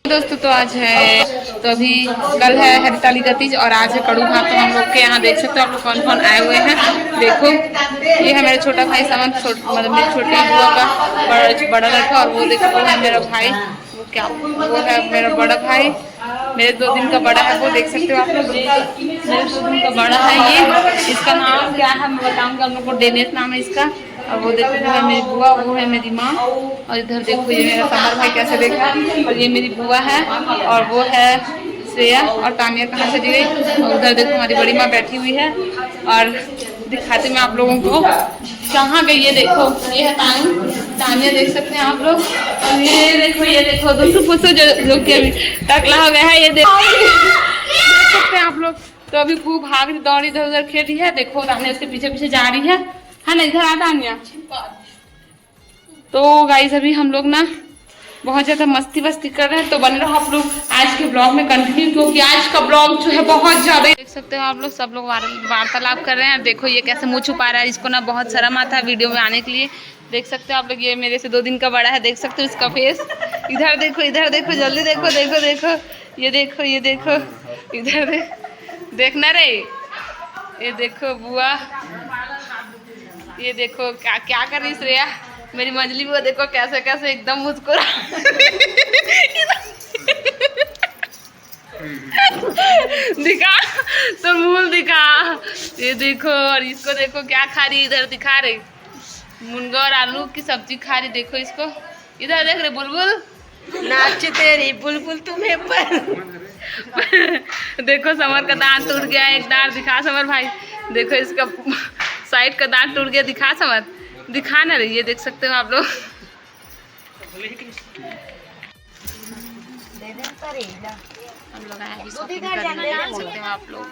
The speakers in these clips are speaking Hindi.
दोस्तों तो आज है तो अभी कल है हरिताली गतीज और आज है कड़ू भात। तो हम लोग के यहाँ देख सकते हो आप लोग कौन कौन आए हुए हैं। देखो ये है मेरा छोटा भाई समन, मतलब मेरी छोटी बुआ का बड़ा लड़का, और वो देखो वो है मेरा भाई, वो है मेरा बड़ा भाई, मेरे 2 दिन का बड़ा है। वो देख सकते हो आप लोग, मेरे 2 दिन का बड़ा है ये। इसका नाम क्या है मैं बताऊंगा आप लोग को, डेनेट नाम है इसका। और वो देखो वो है मेरी बुआ, वो है मेरी माँ, और इधर देखो ये मेरा समर भाई कैसे देखा, और ये मेरी बुआ है, और वो है श्रेया, और तानिया कहाँ से गई, और उधर देखो हमारी बड़ी माँ बैठी हुई है। और दिखाते मैं आप लोगों को कहाँ गई, ये देखो ये है तानिया, देख सकते हैं आप लोग। और ये देखो दोस्तों पूछो जो कि अभी टकला हो गया है, ये देख सकते हैं आप लोग। तो अभी खूब भाग दौड़ी इधर उधर खेल रही है। देखो तानिया उसके पीछे पीछे जा रही है ना, इधर आ तानिया। तो गाइस अभी हम लोग ना बहुत ज्यादा मस्ती वस्ती कर रहे हैं, तो बने रहो आप लोग आज के ब्लॉग में कंटिन्यू, क्योंकि आज का ब्लॉग जो है बहुत ज्यादा देख सकते हो आप लोग। सब लोग वार्तालाप कर रहे हैं। देखो ये कैसे मुंह छुपा रहा है, इसको ना बहुत शर्म आता है वीडियो में आने के लिए। देख सकते हो आप लोग, ये मेरे से 2 दिन का बड़ा है, देख सकते हो इसका फेस। इधर देखो जल्दी देखो, ये देखो इधर देखना रे, ये देखो बुआ, ये देखो क्या कर रही श्रेया, मेरी मंजली वो देखो कैसे कैसे एकदम मुस्कुरा दिखा तो मुंह दिखा, ये देखो। और इसको देखो क्या खा रही, इधर दिखा रही मुनगा और आलू की सब्जी खा रही। देखो इसको, इधर देख रहे बुलबुल नाच तेरी बुलबुल तुम्हें पर देखो समर का दांत टूट गया, एक दांत दिखा समर भाई, देखो इसका साइड का दांत टूट गया, दिखा समर, दिखा ना रही है, देख सकते हो आप लोग। हम लोग आए अभी शॉपिंग करने, देख सकते हो आप लोग।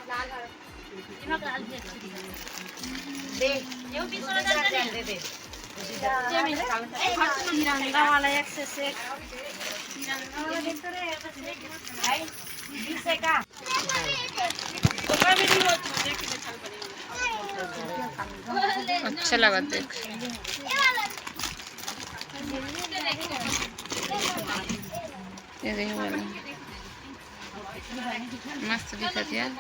अच्छा लगा देख, ये देखो मस्त दिखत यार।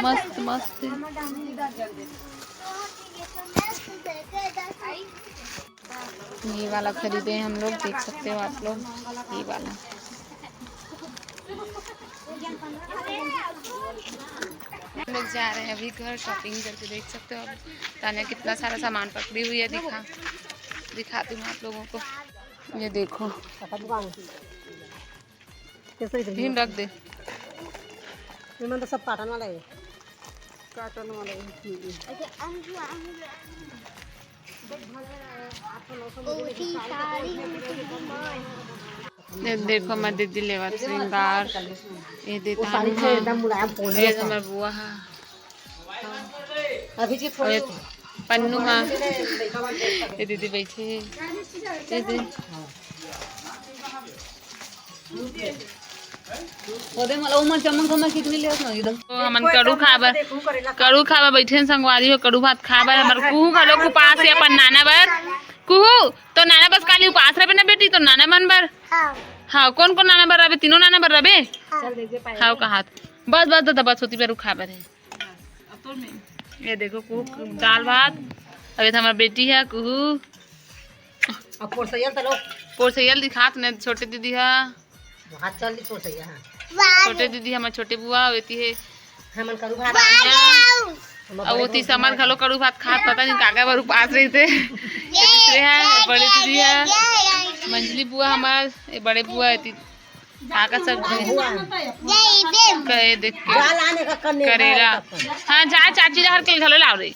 मस्त मस्त ये वाला खरीदे हम लोग, देख सकते हो आप लोग, ये वाला। हम लोग जा रहे हैं अभी घर शॉपिंग करके, देख सकते हो आप तानिया कितना सारा सामान पकड़ी हुई है। दिखाती हूँ आप लोगों को, ये देखो हिम रख दे, तो सब काटन वाला है, देखो मैं दीदी लेवा श्रृंगार, ये देता हूँ बुआ पन्नू हाँ, ये दीदी बैठे हमन कड़ू खाबा बैठे संगवारी हो, कड़ू भात खाबा हमर कुहू घलो उपास है अपन नाना बर, कुहू तो नाना बस काली उपास रहे ना बेटी, तो नाना मन बर हाँ कौन कौन नाना बर रहे, तीनों नाना बर रहे हाँ कहा बस बस तो बस होती पर खाबा रहे। ये देखो कुहू दाल भात, अभी तो हमारी बेटी है कुहू पोरसैयल दिखात ने, छोटे दीदी है छोटे दीदी हमारे छोटे बुआ होती है, और वो समर घलो कड़ू भात खात, पता नहीं काका बार उपास रही थे। दूसरे है बड़े दीदी है मंजली बुआ हमार, ये बड़े बुआ है काका सब देख करेला हाँ जा चाची हर के घलो लाव रही।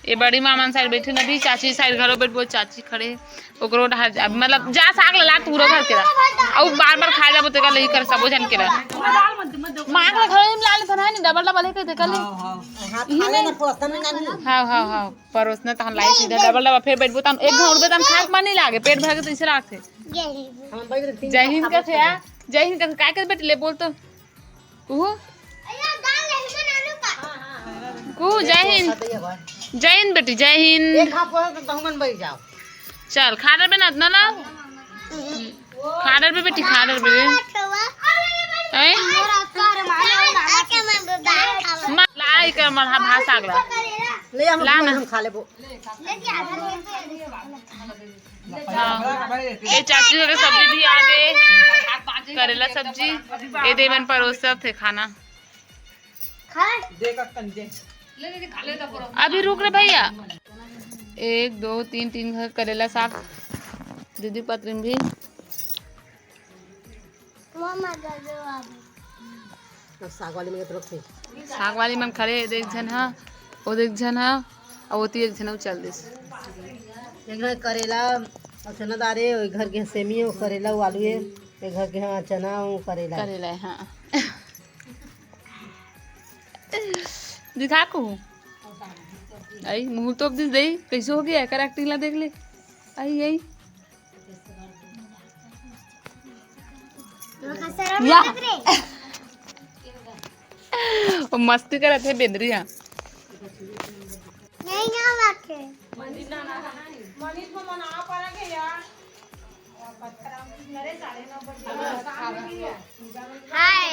ये बड़ी मामा साइड बैठे न भी, चाची साइड घरों बैठ बहुत चाची खड़े ओकरो मतलब जा साग ला पूरा घर के और बार बार खा जाबो तेका लई कर सबो जन के मांग ला घर में लाल बना नहीं डबल डबल के तेका ले हां परोसना त लाई सीधा डबल डबल फिर बैठबो त एक घर पे त खाक मानी लागे पेट भर के तैसे लागथे। जय हिंद का थे जय हिंद का काय कर बेटे ले बोल तो कुहू कुहू जय हिंद। जय हिंद बेटी, जय हिंद। जाओ चल खाडर पे ना ना खाडर पे बेटी, खाडर पे लाई कर मरहा भाषा अगला ले हम खा लेबो। ये चाची के सब्जी भी आ गए, करेला सब्जी ये देवन परोस सब थे खाना। अभी रुक रहे भैया। 1 2 3 3 घर करेला साग दीदी पत्रिन भी साग वाली में तरफ से साग वाली मन खड़े देख जन हा ओ देख जन हा और वो एक जन चल दिस एक घर करेला और चना दारे, और घर के सेमी और करेला आलू है, एक घर के हाँ चना और करेला करेला हाँ दिखा को आई मुंह तो दिस दे कैसे हो गया कर एक्टिंग ला देख ले आई आई या वो मस्ती करत है बेंद्रिया नहीं ना रखे हाय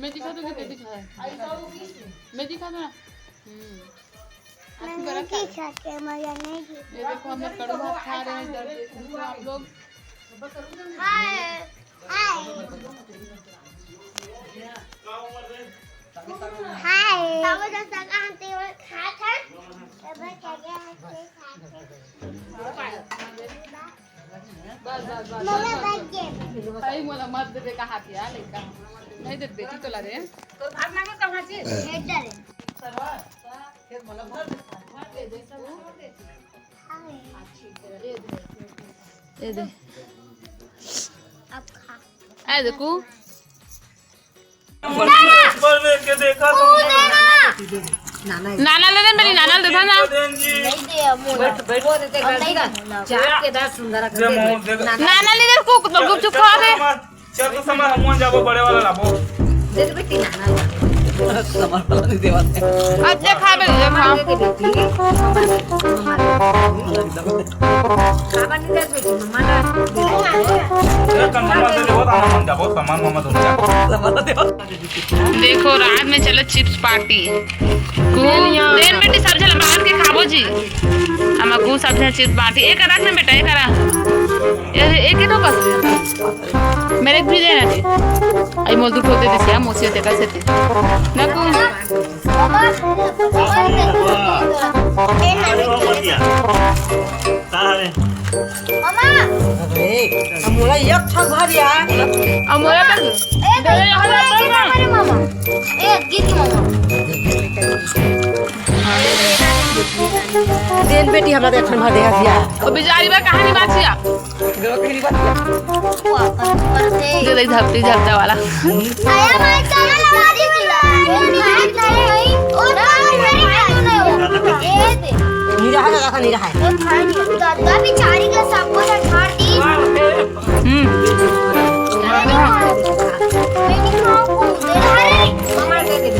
मैं दिखा दूंगी मैं दिखा मैं दिखा दूँ ना मैंने की खाके मजा नहीं की। ये देखो हम लोग कड़ू भात खा रहे हैं इधर देखो आप लोग हाय हाय हाय तब जब तक आंटी वो खा था तब क्या क्या मम्मी बैठ गए भाई मोला मत दे का हाथ या लेका नहीं दे बेटी तो ला रे तो भाग ना कहां से हेडर ये दे अब खा ए देखो नाना ले दे मेरी नाना ले देखा ना नाना ले दे को गुपचुप खा दे चल तो समय हम जाबो बड़े वाला लाबो अच्छा खा बे खा देखो रात में चलो चिप्स पार्टी देन बेटी सब जला बाहर के खाबो जी हम को सब जला चिप्स पार्टी एक रख ना बेटा एक रख एक ही तो बस मेरे भी देना दे आई मोल दूर होते दिस या मोसी होते कैसे थे ना को मोला एक ठक भरिया अमोला तक दे मामा एक गिरी मामा देन बेटी हमरा देखन भर देगा दिया ओ बिचारी बा कहानी बाचिया दे दे झपटी झपटा वाला आया मैं चला लगा दिला और मेरी नहीं ये दे नीरा है का नीरा है दादा बिचारी का सबको ठाड़ दी मैं नहीं खाऊं दे रहा है मामा दे दे